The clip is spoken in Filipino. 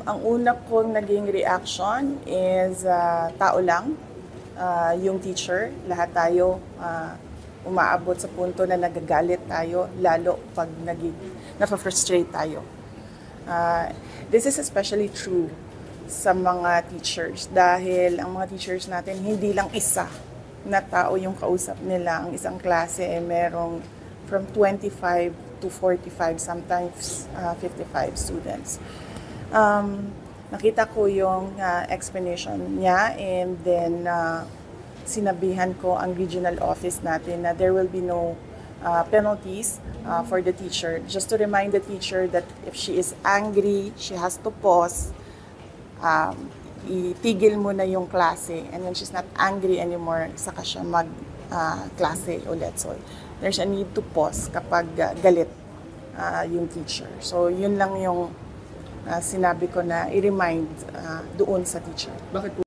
Ang una kong naging reaction is tao lang, yung teacher. Lahat tayo umaabot sa punto na nagagalit tayo, lalo pag na-frustrate tayo. This is especially true sa mga teachers dahil ang mga teachers natin hindi lang isa na tao yung kausap nila. Ang isang klase ay merong from 25 to 45, sometimes 55 students. Nakita ko yung explanation niya, and then sinabihan ko ang regional office natin na there will be no penalties for the teacher. Just to remind the teacher that if she is angry, she has to pause, itigil mo na yung klase, and when she's not angry anymore, saka siya mag-klase ulit. So there's a need to pause kapag galit yung teacher. So yun lang yung sinabi ko na i-remind doon sa teacher. Bakit